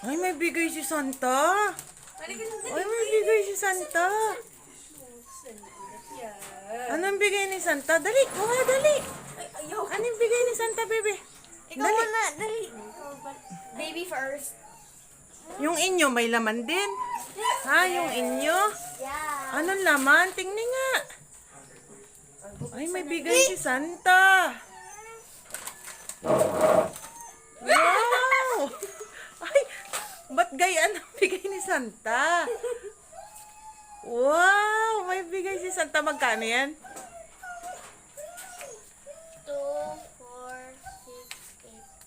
Ay, may bigay si Santa. Ay, may bigay si Santa. Anong bigay ni Santa? Dali, kuha, dali. Anong bigay ni Santa, bebe? Ikaw Dali. muna, dali. Baby first. Yung inyo, may laman din. Ha, yung inyo? Yeah. Anong laman? Tingnan nga. Ay, may bigay si Santa. Wow! Ay, ba't gayaan ang bigay ni Santa? Wow! May bigay si Santa. Magkano yan? 2, 4,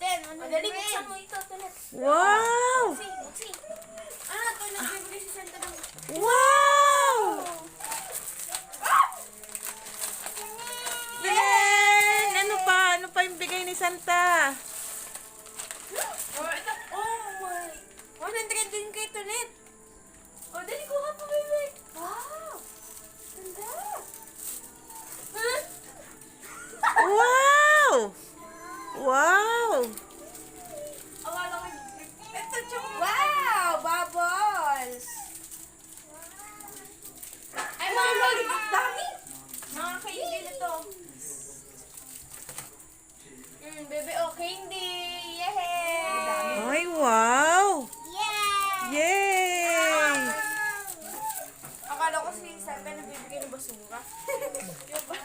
6, 8, 10. Dali, buksan mo ito. Tulit. Wow! Buksi. Ano ito? Nagbibigay si Santa ng... Wow! Then, ano pa? Ano pa yung bigay ni Santa? Oh, ito. Oh my. 100 din kay Tulit. Oh, dali, kuha pa, baby. Wow. Ganda. Huh? Wow! Wow! Akala ko, ito, wow! Bubbles! Ay, mga lollipop, dami! Mga candy na to. Bebe, okay, hindi. Yay! Ay, wow! Yeah! Yay! Akala ko si Santa nabibigay ng basura. Yung ba?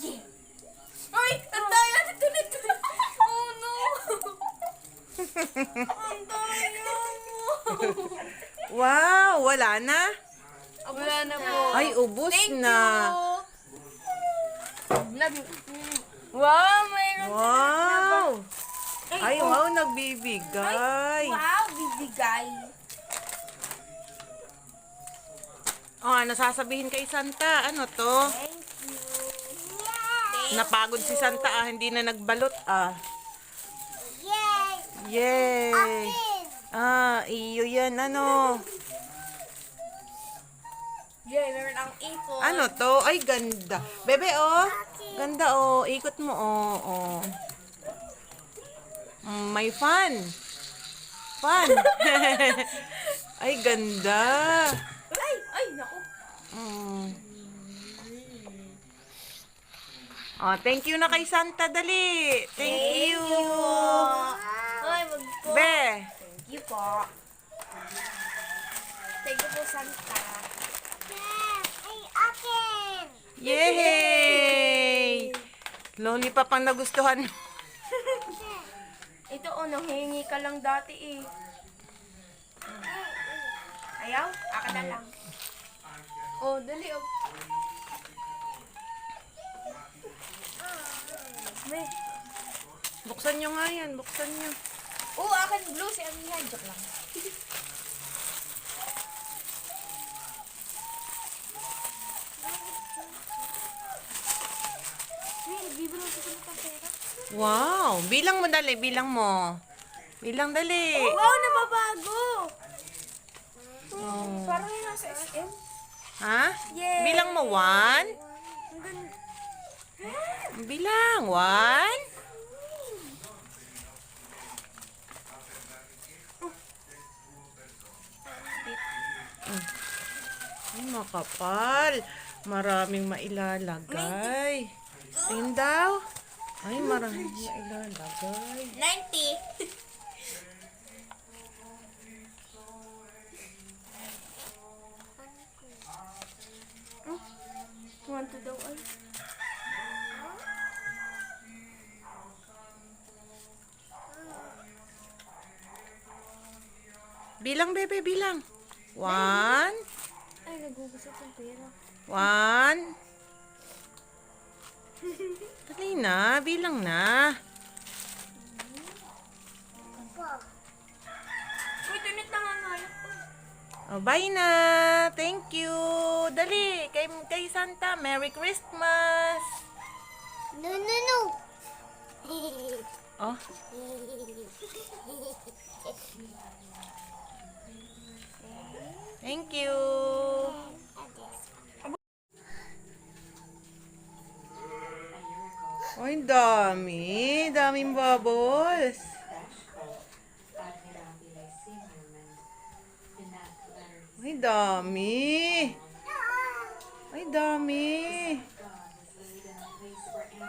Yeah! Ay! Ang daya nito nito! Oh no! Ang daya mo! Wow! Wala na? Wala na po. Ay, ubos Thank na. you! Wow! Mayroon Wow! Ay, oh. wow, nagbibigay. Wow! Bibigay. Oh, ano sasabihin kay Santa? Ano to? Thank you. Yeah! Napagod si Santa hindi na nagbalot Yay! Yay! Iyo yan, ano? Yay! Meron akong ipon. Ano to? Ay, ganda. Bebe, oh. Ganda, oh. Ikot mo, oh. May fun. Fun. Ay, ganda. Ay! Ay! Naku! Mm. Oh, thank you na kay Santa, dali. Thank you. Ay, magpo. Be. Thank you po. Thank you po, Santa. Ay, akin! Yay! Lollipop ang nagustuhan. Ito, nanghingi ka lang dati eh. Ayaw? Akin na lang. Oh, dali oh. May. Buksan nyo nga yan. Buksan nyo. Oh, akin blue. Si Amiya. Joke lang. May, nagbibiro sa ng pera. Wow! Bilang mo dali. Bilang mo. Bilang dali. Wow, nababago! Parang yung nasa SM. Ha? Yay! Bilang mo. 1. Ang ganda. Bilang. 1. Ay, makapal. Maraming mailalagay. Tingin daw. Ay, maraming mailalagay. 90. Want to daw ay. Bilang, bebe. Bilang. 1. Ay, nagugusap ng pera. 1. Dali na. Bilang na. Uy, tunit na nga ngayon to. Oh, bye na. Thank you. Dali. Kay Santa. Merry Christmas. No, no, no. Oh. Thank you. Ay, dami. Daming bubbles. Ay, dami. Ay, dami.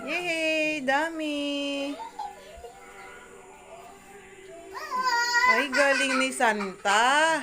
Yay, dami. Ay, galing ni Santa.